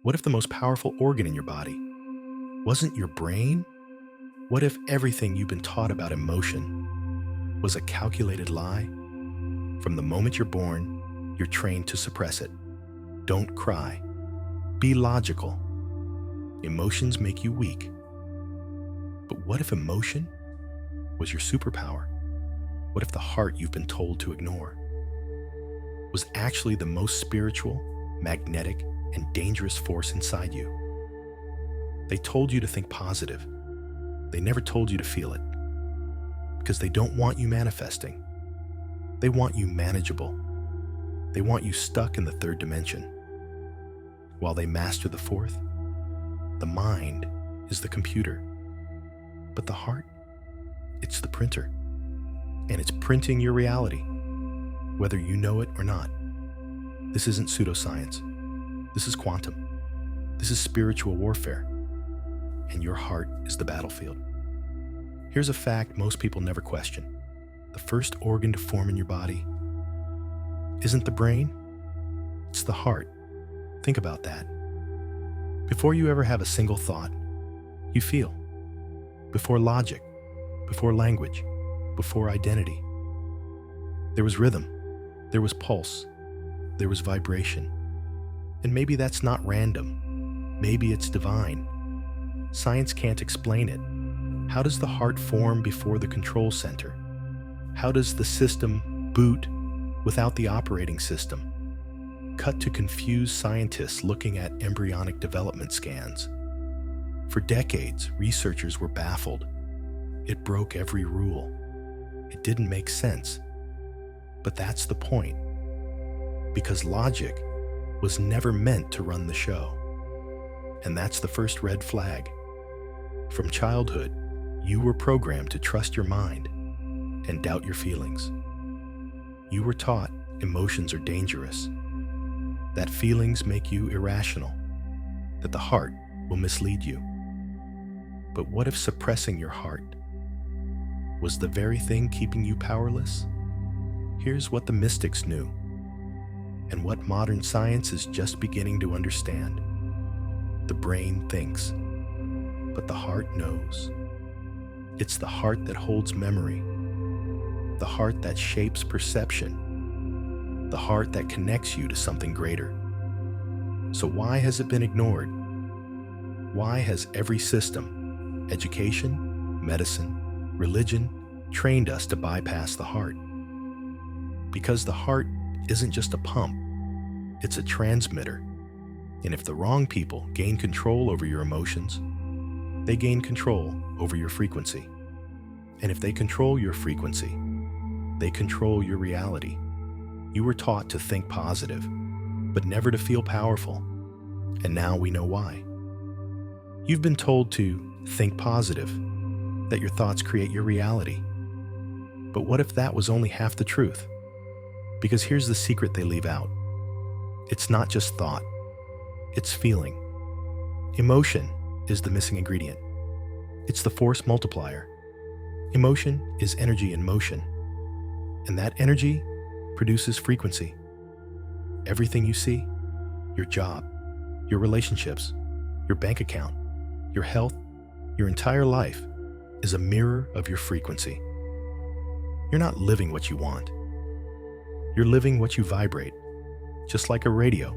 What if the most powerful organ in your body wasn't your brain? What if everything you've been taught about emotion was a calculated lie? From the moment you're born, you're trained to suppress it. Don't cry. Be logical. Emotions make you weak. But what if emotion was your superpower? What if the heart you've been told to ignore was actually the most spiritual, magnetic, and dangerous force inside you? They told you to think positive. They never told you to feel it. Because they don't want you manifesting. They want you manageable. They want you stuck in the third dimension. While they master the fourth, the mind is the computer. But the heart, it's the printer. And it's printing your reality, whether you know it or not. This isn't pseudoscience. This is quantum. This is spiritual warfare. And your heart is the battlefield. Here's a fact most people never question. The first organ to form in your body isn't the brain, it's the heart. Think about that. Before you ever have a single thought, you feel. Before logic, before language, before identity. There was rhythm, there was pulse, there was vibration. And maybe that's not random. Maybe it's divine. Science can't explain it. How does the heart form before the control center? How does the system boot without the operating system? Cut to confused scientists looking at embryonic development scans. For decades, researchers were baffled. It broke every rule. It didn't make sense. But that's the point. Because logic was never meant to run the show. And that's the first red flag. From childhood, you were programmed to trust your mind and doubt your feelings. You were taught emotions are dangerous, that feelings make you irrational, that the heart will mislead you. But what if suppressing your heart was the very thing keeping you powerless? Here's what the mystics knew, and what modern science is just beginning to understand. The brain thinks, but the heart knows. It's the heart that holds memory, the heart that shapes perception, the heart that connects you to something greater. So why has it been ignored? Why has every system, education, medicine, religion, trained us to bypass the heart? Because the heart isn't just a pump, it's a transmitter. And if the wrong people gain control over your emotions, they gain control over your frequency. And if they control your frequency, they control your reality. You were taught to think positive, but never to feel powerful. And now we know why. You've been told to think positive, that your thoughts create your reality. But what if that was only half the truth? Because here's the secret they leave out. It's not just thought, it's feeling. Emotion is the missing ingredient. It's the force multiplier. Emotion is energy in motion. And that energy produces frequency. Everything you see, your job, your relationships, your bank account, your health, your entire life is a mirror of your frequency. You're not living what you want. You're living what you vibrate, just like a radio.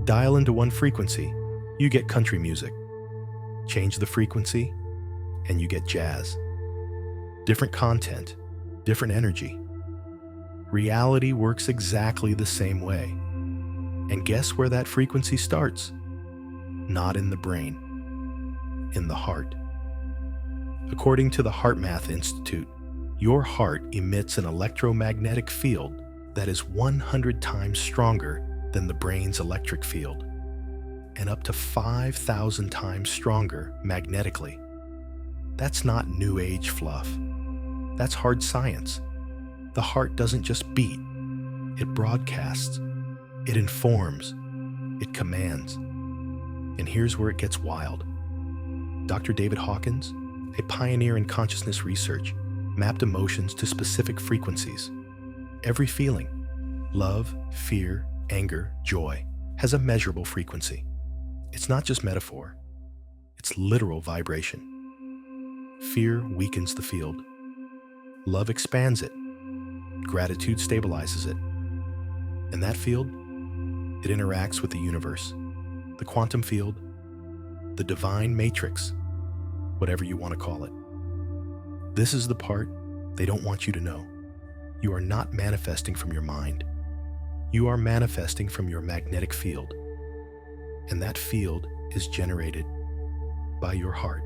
Dial into one frequency, you get country music. Change the frequency, and you get jazz. Different content, different energy. Reality works exactly the same way. And guess where that frequency starts? Not in the brain, in the heart. According to the HeartMath Institute, your heart emits an electromagnetic field that is 100 times stronger than the brain's electric field, and up to 5,000 times stronger magnetically. That's not new age fluff. That's hard science. The heart doesn't just beat, it broadcasts, it informs, it commands. And here's where it gets wild. Dr. David Hawkins, a pioneer in consciousness research, mapped emotions to specific frequencies. Every feeling, love, fear, anger, joy, has a measurable frequency. It's not just metaphor, it's literal vibration. Fear weakens the field. Love expands it. Gratitude stabilizes it. And that field, it interacts with the universe, the quantum field, the divine matrix, whatever you want to call it. This is the part they don't want you to know. You are not manifesting from your mind. You are manifesting from your magnetic field. And that field is generated by your heart.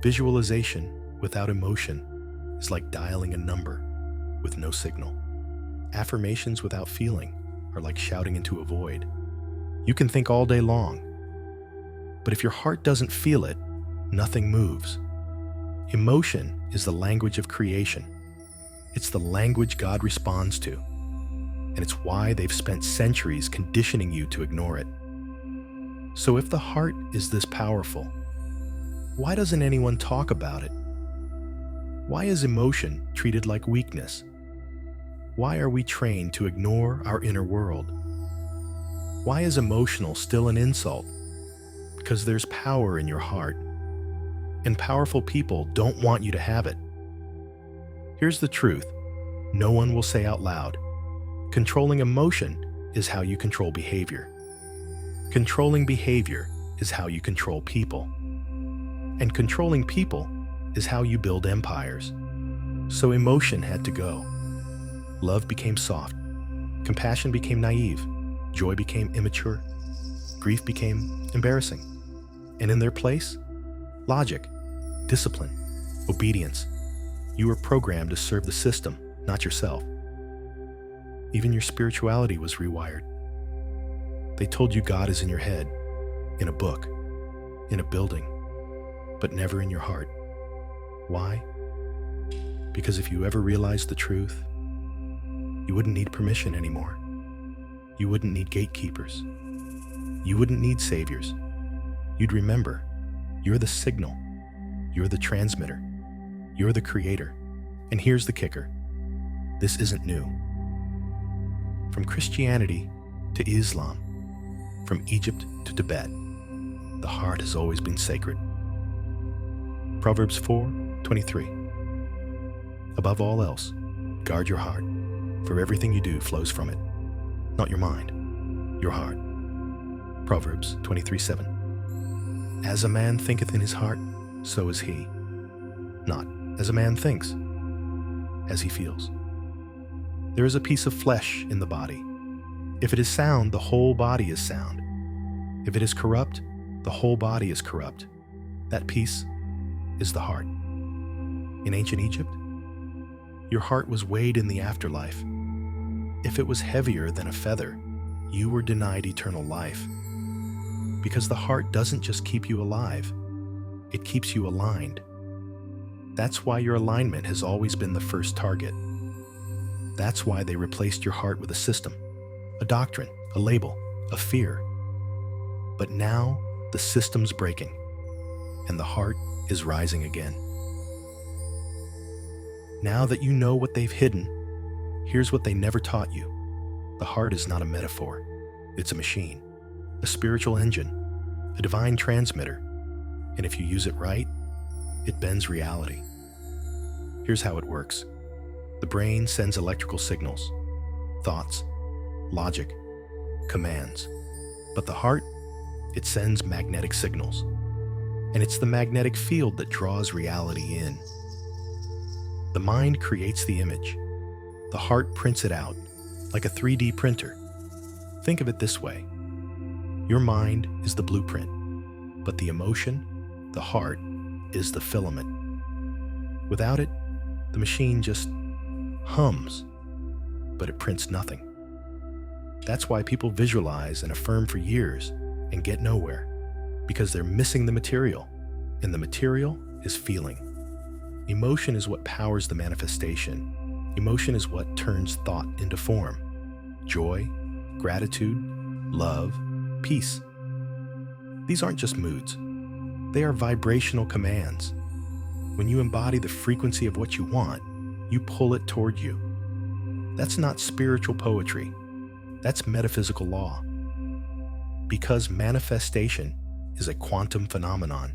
Visualization without emotion is like dialing a number with no signal. Affirmations without feeling are like shouting into a void. You can think all day long, but if your heart doesn't feel it, nothing moves. Emotion is the language of creation. It's the language God responds to, and it's why they've spent centuries conditioning you to ignore it. So if the heart is this powerful, why doesn't anyone talk about it? Why is emotion treated like weakness? Why are we trained to ignore our inner world? Why is emotional still an insult? Because there's power in your heart, and powerful people don't want you to have it. Here's the truth no one will say out loud. Controlling emotion is how you control behavior. Controlling behavior is how you control people. And controlling people is how you build empires. So emotion had to go. Love became soft. Compassion became naive. Joy became immature. Grief became embarrassing. And in their place, logic, discipline, obedience. You were programmed to serve the system, not yourself. Even your spirituality was rewired. They told you God is in your head, in a book, in a building, but never in your heart. Why? Because if you ever realized the truth, you wouldn't need permission anymore. You wouldn't need gatekeepers. You wouldn't need saviors. You'd remember, you're the signal. You're the transmitter. You're the creator. And here's the kicker. This isn't new. From Christianity to Islam, from Egypt to Tibet, the heart has always been sacred. Proverbs 4:23. Above all else, guard your heart, for everything you do flows from it. Not your mind, your heart. Proverbs 23:7. As a man thinketh in his heart, so is he. Not as a man thinks, as he feels. There is a piece of flesh in the body. If it is sound, the whole body is sound. If it is corrupt, the whole body is corrupt. That piece is the heart. In ancient Egypt, your heart was weighed in the afterlife. If it was heavier than a feather, you were denied eternal life. Because the heart doesn't just keep you alive, it keeps you aligned. That's why your alignment has always been the first target. That's why they replaced your heart with a system, a doctrine, a label, a fear. But now the system's breaking, and the heart is rising again. Now that you know what they've hidden, here's what they never taught you. The heart is not a metaphor. It's a machine, a spiritual engine, a divine transmitter. And if you use it right, it bends reality. Here's how it works. The brain sends electrical signals, thoughts, logic, commands. But the heart, it sends magnetic signals. And it's the magnetic field that draws reality in. The mind creates the image. The heart prints it out, like a 3D printer. Think of it this way. Your mind is the blueprint, but the emotion, the heart, is the filament. Without it, the machine just hums, but it prints nothing. That's why people visualize and affirm for years and get nowhere, because they're missing the material, and the material is feeling. Emotion is what powers the manifestation. Emotion is what turns thought into form. Joy, gratitude, love, peace. These aren't just moods. They are vibrational commands. When you embody the frequency of what you want, you pull it toward you. That's not spiritual poetry. That's metaphysical law. Because manifestation is a quantum phenomenon.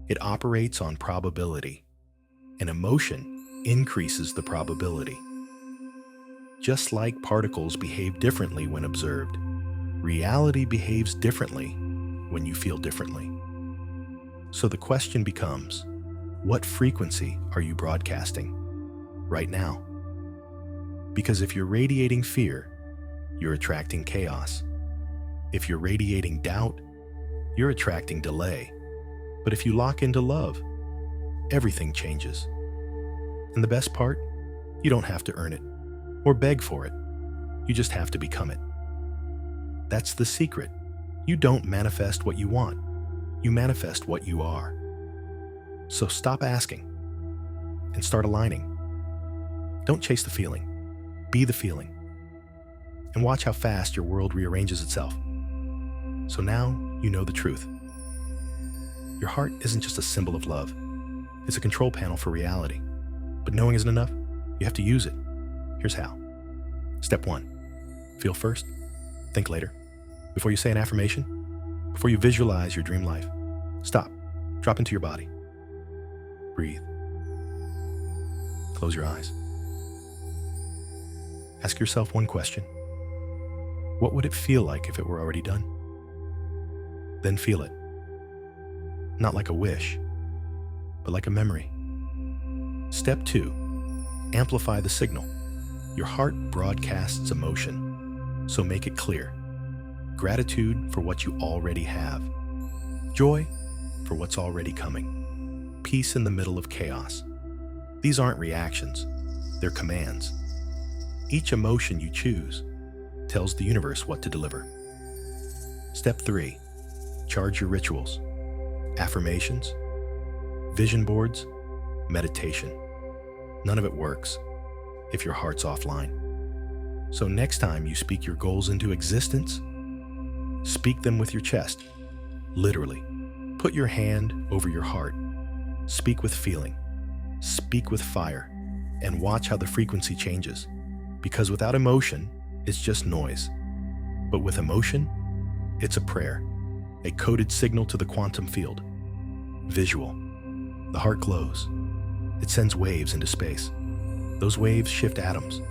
It operates on probability, and emotion increases the probability. Just like particles behave differently when observed, reality behaves differently when you feel differently. So the question becomes, what frequency are you broadcasting right now? Because if you're radiating fear, you're attracting chaos. If you're radiating doubt, you're attracting delay. But if you lock into love, everything changes. And the best part, you don't have to earn it or beg for it. You just have to become it. That's the secret. You don't manifest what you want. You manifest what you are. So stop asking and start aligning. Don't chase the feeling. Be the feeling. And watch how fast your world rearranges itself. So now you know the truth. Your heart isn't just a symbol of love. It's a control panel for reality. But knowing isn't enough. You have to use it. Here's how. Step 1. Feel first. Think later. Before you say an affirmation, before you visualize your dream life, stop. Drop into your body. Breathe. Close your eyes. Ask yourself one question. What would it feel like if it were already done? Then feel it. Not like a wish, but like a memory. Step 2. Amplify the signal. Your heart broadcasts emotion, so make it clear. Gratitude for what you already have. Joy for what's already coming. Peace in the middle of chaos. These aren't reactions, they're commands. Each emotion you choose tells the universe what to deliver. Step 3. Charge your rituals. Affirmations, vision boards, meditation. None of it works if your heart's offline. So next time you speak your goals into existence, speak them with your chest. Literally. Put your hand over your heart. Speak with feeling. Speak with fire. And watch how the frequency changes. Because without emotion, it's just noise. But with emotion, it's a prayer. A coded signal to the quantum field. Visual. The heart glows. It sends waves into space. Those waves shift atoms.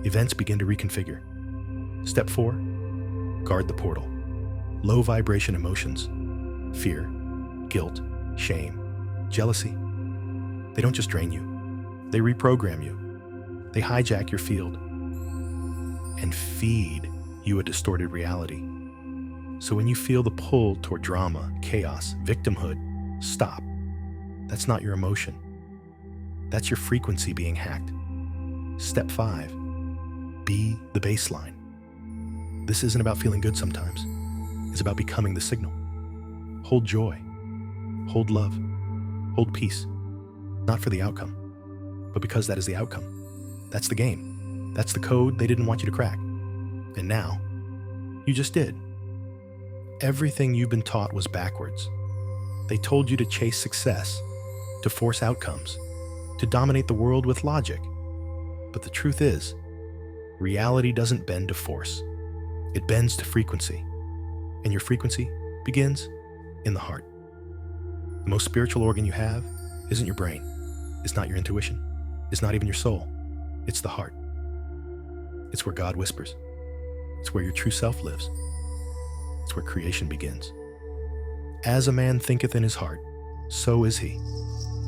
Events begin to reconfigure. Step 4. Guard the portal. Low vibration emotions. Fear, guilt, shame, jealousy. They don't just drain you. They reprogram you. They hijack your field and feed you a distorted reality. So when you feel the pull toward drama, chaos, victimhood, stop. That's not your emotion. That's your frequency being hacked. Step 5. Be the baseline. This isn't about feeling good sometimes. It's about becoming the signal. Hold joy. Hold love. Hold peace. Not for the outcome, but because that is the outcome. That's the game. That's the code they didn't want you to crack. And now, you just did. Everything you've been taught was backwards. They told you to chase success, to force outcomes, to dominate the world with logic. But the truth is, reality doesn't bend to force. It bends to frequency. And your frequency begins in the heart. The most spiritual organ you have isn't your brain. It's not your intuition. It's not even your soul. It's the heart. It's where God whispers. It's where your true self lives. It's where creation begins. As a man thinketh in his heart, so is he.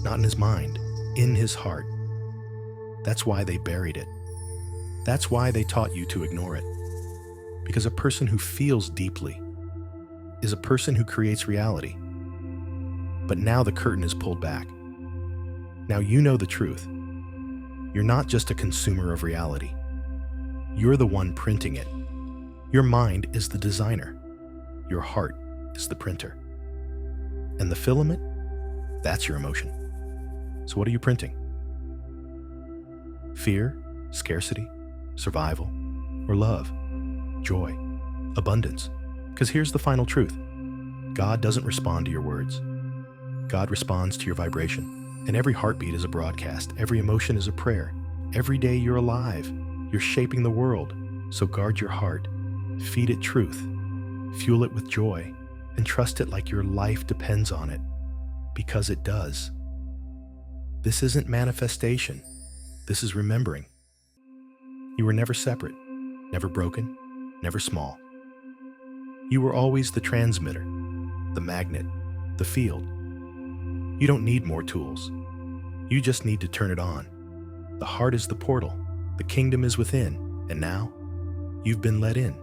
Not in his mind, in his heart. That's why they buried it. That's why they taught you to ignore it. Because a person who feels deeply is a person who creates reality. But now the curtain is pulled back. Now you know the truth. You're not just a consumer of reality. You're the one printing it. Your mind is the designer. Your heart is the printer. And the filament, that's your emotion. So what are you printing? Fear, scarcity, survival, or love, joy, abundance? Because here's the final truth. God doesn't respond to your words. God responds to your vibration. And every heartbeat is a broadcast. Every emotion is a prayer. Every day you're alive. You're shaping the world. So guard your heart. Feed it truth. Fuel it with joy and trust it like your life depends on it, because it does. This isn't manifestation. This is remembering. You were never separate, never broken, never small. You were always the transmitter, the magnet, the field. You don't need more tools. You just need to turn it on. The heart is the portal. The kingdom is within. And now, you've been let in.